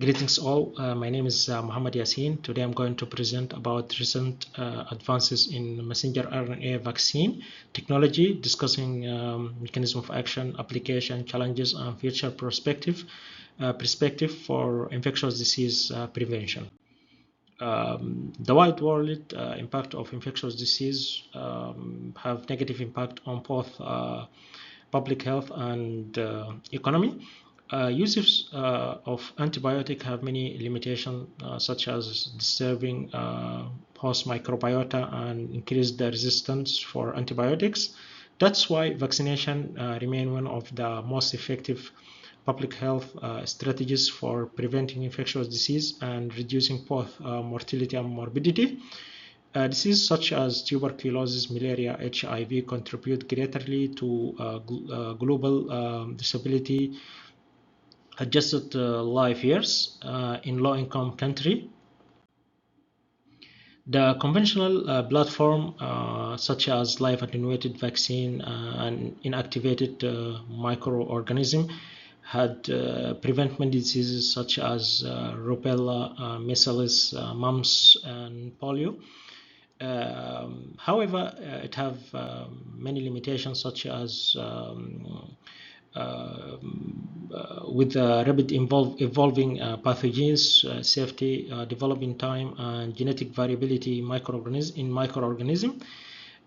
Greetings all, my name is Muhammad Yassin. Today I'm going to present about recent advances in messenger RNA vaccine technology, discussing mechanism of action, application, challenges, and future perspective for infectious disease prevention. The wide world impact of infectious disease have negative impact on both public health and economy. Uses of antibiotic have many limitations, such as disturbing host microbiota and increase the resistance for antibiotics. That's why vaccination remain one of the most effective public health strategies for preventing infectious disease and reducing both mortality and morbidity. Diseases such as tuberculosis, malaria, HIV contribute greatly to global disability adjusted life years in low-income country. The conventional platform such as live attenuated vaccine and inactivated microorganism had prevent many diseases such as rubella, measles, mumps, and polio. However, it have many limitations such as with rapid evolving pathogens, safety, developing time, and genetic variability in microorganism.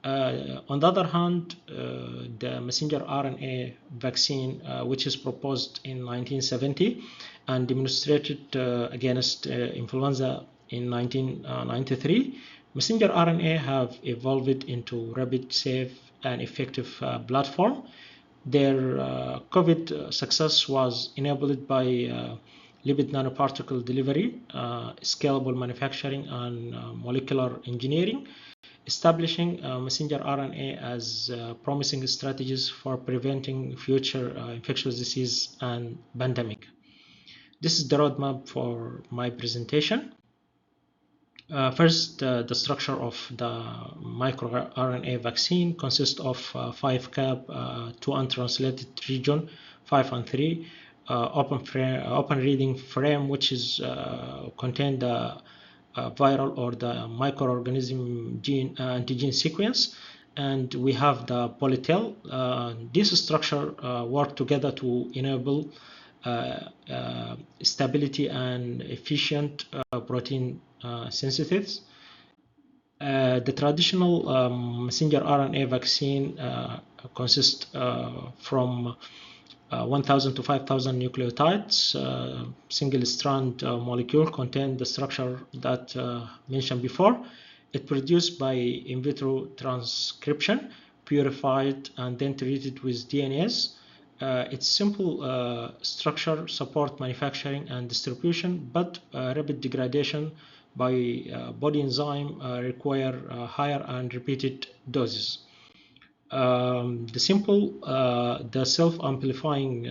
On the other hand, the messenger RNA vaccine, which is proposed in 1970 and demonstrated against influenza in 1993, messenger RNA have evolved into rapid, safe, and effective platform. Their COVID success was enabled by lipid nanoparticle delivery, scalable manufacturing, and molecular engineering, establishing messenger RNA as promising strategies for preventing future infectious disease and pandemic. This is the roadmap for my presentation. First, the structure of the microRNA vaccine consists of 5 cap, 2 untranslated region, 5 and 3, open reading frame, which is contain the viral or the microorganism gene antigen sequence, and we have the polytail. This structure work together to enable stability and efficient protein synthesis. The traditional messenger RNA vaccine consists from 1,000 to 5,000 nucleotides. Single strand molecule contain the structure that mentioned before. It produced by in vitro transcription, purified, and then treated with DNAs. Its simple structure support manufacturing and distribution, but rapid degradation by body enzyme require higher and repeated doses. The self-amplifying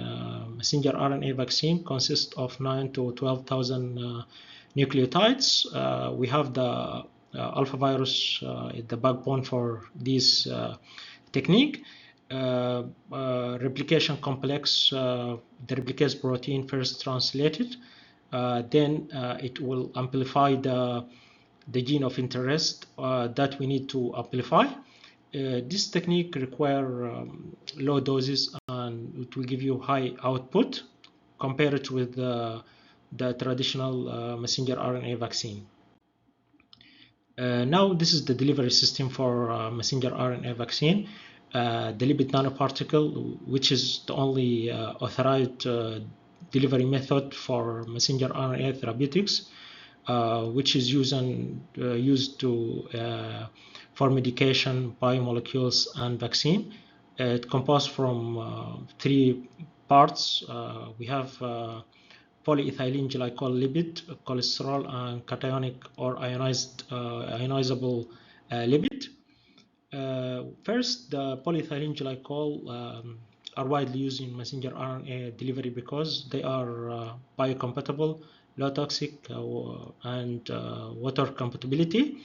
messenger RNA vaccine consists of 9 to 12,000 nucleotides. We have the alpha virus, the backbone for this technique. Replication complex, the replicase protein first translated, then it will amplify the gene of interest that we need to amplify. This technique require low doses and it will give you high output compared with the traditional messenger RNA vaccine. Now this is the delivery system for messenger RNA vaccine. The lipid nanoparticle, which is the only authorized delivery method for messenger RNA therapeutics, which is used for medication, biomolecules, and vaccine. It composed from 3 parts. We have polyethylene glycol lipid, cholesterol, and cationic or ionizable lipid. First, the polyethylene glycol are widely used in messenger RNA delivery because they are biocompatible, low toxic, and water compatibility.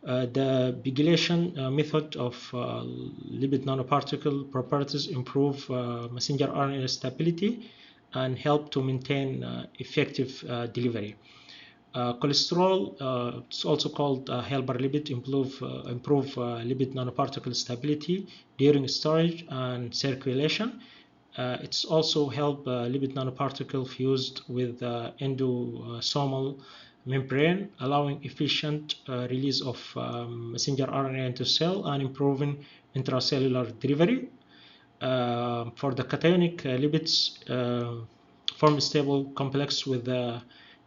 The pegylation method of lipid nanoparticle properties improve messenger RNA stability and help to maintain effective delivery. Cholesterol, it's also called helper lipid, improve lipid nanoparticle stability during storage and circulation. It's also help lipid nanoparticle fused with endosomal membrane, allowing efficient release of messenger RNA into cell and improving intracellular delivery. For the cationic lipids, form stable complex with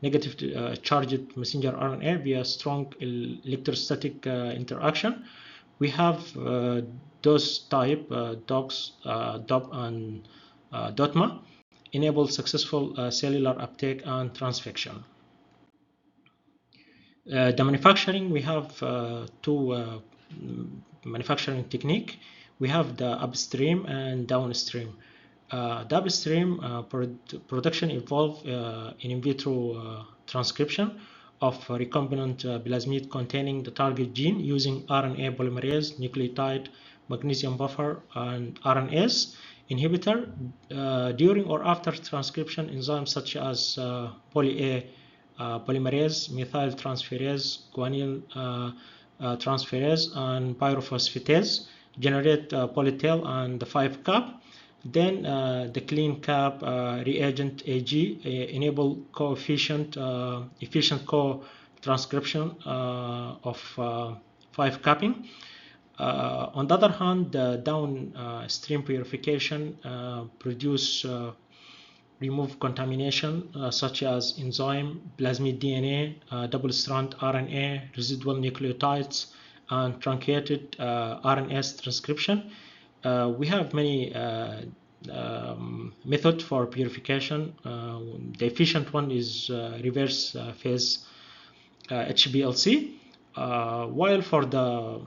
negative charged messenger RNA via strong electrostatic interaction. We have dose type DOX, DOP, and DOTMA enable successful cellular uptake and transfection. The manufacturing, we have two manufacturing technique. We have the upstream and downstream. The upstream production involve in vitro transcription of recombinant plasmid containing the target gene using RNA polymerase, nucleotide, magnesium buffer, and RNase inhibitor. During or after transcription, enzymes such as poly-A polymerase, methyl transferase, guanyl transferase, and pyrophosphatase generate polytail and the 5-cap. Then the clean cap reagent AG enable efficient co-transcription of 5-capping. On the other hand, the downstream purification remove contamination such as enzyme, plasmid DNA, double-strand RNA, residual nucleotides, and truncated RNase transcription. We have many methods for purification. The efficient one is reverse phase HPLC, while for the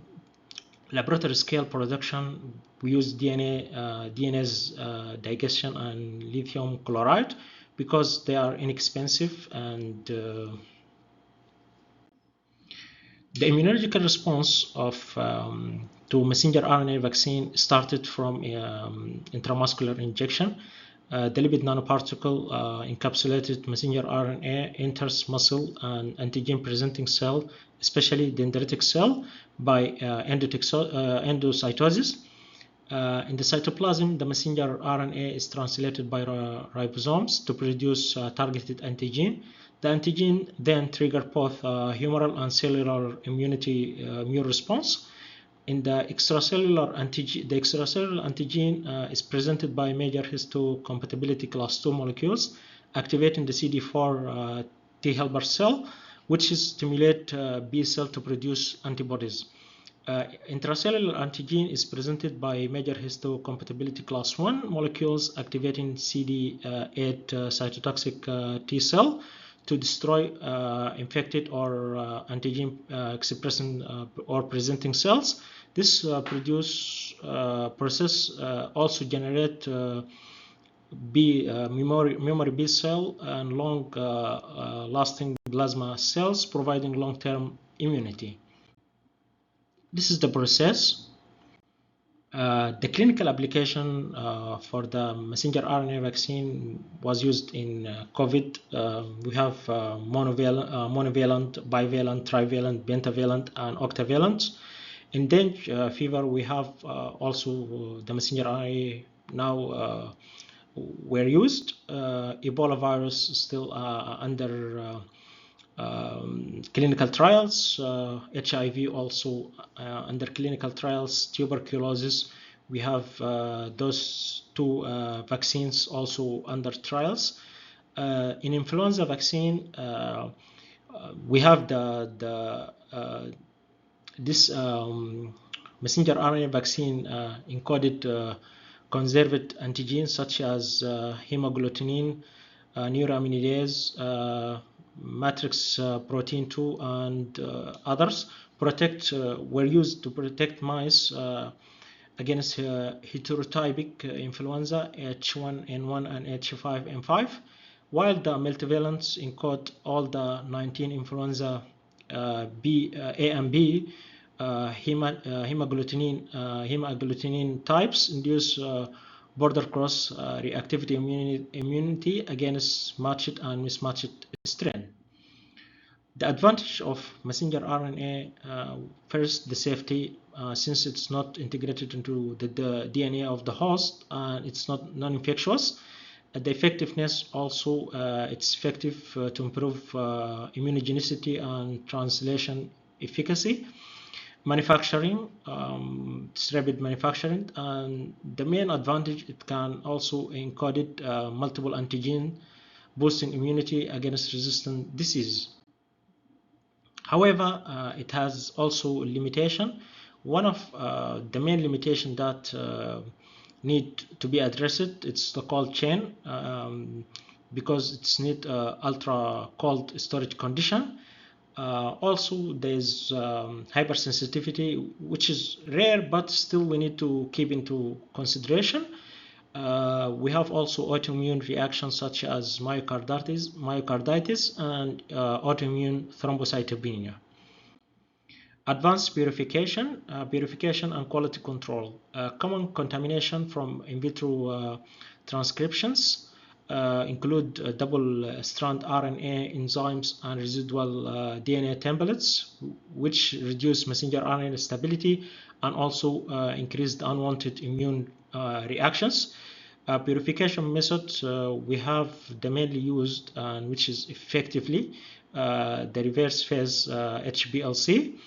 laboratory scale production, we use DNase digestion and lithium chloride because they are inexpensive, and the immunological response to messenger RNA vaccine started from intramuscular injection. The lipid nanoparticle encapsulated messenger RNA enters muscle and antigen presenting cell, especially dendritic cell, by endocytosis. In the cytoplasm, the messenger RNA is translated by ribosomes to produce targeted antigen. The antigen then triggers both humoral and cellular immune response. In the extracellular antigen, is presented by major histocompatibility class 2 molecules activating the CD4 T helper cell, which stimulate B cell to produce antibodies. Intracellular antigen is presented by major histocompatibility class 1 molecules activating CD8 cytotoxic T cell to destroy infected or antigen expressing or presenting cells. This process also generate memory B cell and long lasting plasma cells, providing long-term immunity. This is the process. The clinical application for the messenger RNA vaccine was used in COVID. We have monovalent, bivalent, trivalent, pentavalent, and octavalent. In dengue fever, we have also the messenger RNA now were used. Ebola virus still under clinical trials. HIV also under clinical trials. Tuberculosis, we have those two vaccines also under trials. In influenza vaccine, we have this messenger RNA vaccine encoded conserved antigens such as hemagglutinin, neuraminidase, matrix protein 2, and others were used to protect mice against heterotypic influenza H1N1 and H5N5, while the multivalents encode all the 19 influenza A and B hemagglutinin types induced border cross reactivity immunity against matched and mismatched strain. The advantage of messenger RNA, first, the safety, since it's not integrated into the DNA of the host and it's not non-infectious. The effectiveness also, it's effective to improve immunogenicity and translation efficacy. Manufacturing, it's rapid manufacturing, and the main advantage, it can also encode multiple antigen, boosting immunity against resistant disease. However, it has also limitation. One of the main limitation that need to be addressed, it's the cold chain, because it's need ultra cold storage condition. Also, there's hypersensitivity, which is rare, but still we need to keep into consideration. We have also autoimmune reactions such as myocarditis and autoimmune thrombocytopenia. Advanced purification, purification and quality control. Common contamination from in vitro transcriptions include double-strand RNA enzymes and residual DNA templates, which reduce messenger RNA stability and also increase the unwanted immune reactions. Purification methods, we have the mainly used, which is effectively the reverse phase HPLC.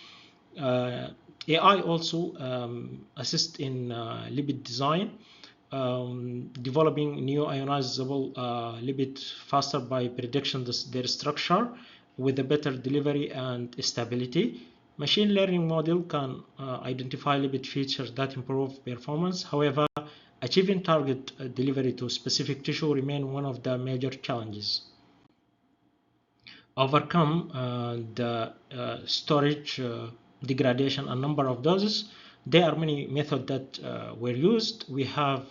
AI also assist in lipid design, developing new ionizable lipid faster by prediction their structure with a better delivery and stability. Machine learning model can identify lipid features that improve performance. However, achieving target delivery to specific tissue remain one of the major challenges. Overcome the storage degradation and number of doses. There are many methods that were used. We have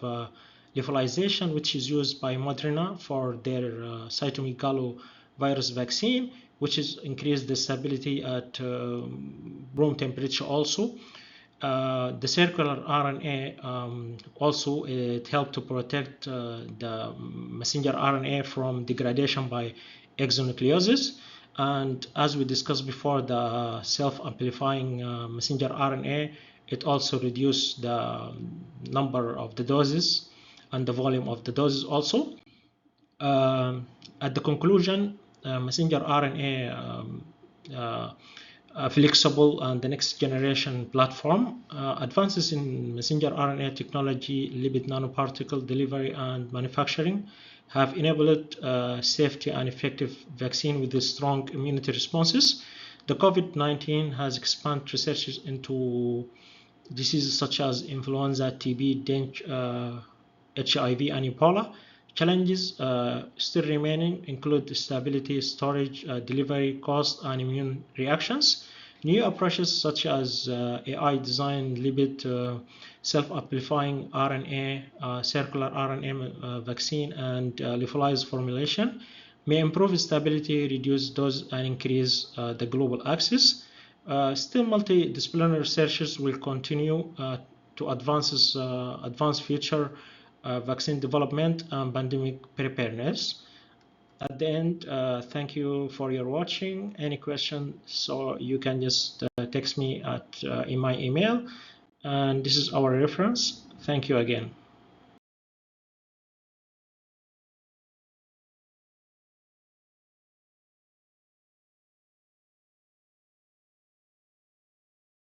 lyophilization, which is used by Moderna for their cytomegalovirus vaccine, which is increased the stability at room temperature also. The circular RNA also, it helped to protect the messenger RNA from degradation by exonucleosis. And as we discussed before, the self-amplifying messenger RNA, it also reduced the number of the doses and the volume of the doses also. At the conclusion, messenger RNA flexible and the next generation platform. Advances in messenger RNA technology, lipid nanoparticle delivery and manufacturing have enabled safety and effective vaccine with strong immunity responses. The COVID-19 has expanded research into diseases such as influenza, TB, dengue, HIV, and Ebola. Challenges still remaining include stability, storage, delivery, cost, and immune reactions. New approaches such as AI-designed lipid, self-amplifying RNA, circular RNA vaccine, and lyophilized formulation may improve stability, reduce dose, and increase the global access. Still, multidisciplinary researchers will continue to advance future vaccine development and pandemic preparedness. At the end, thank you for your watching. Any questions, so you can just text me at in my email, and this is our reference. Thank you again.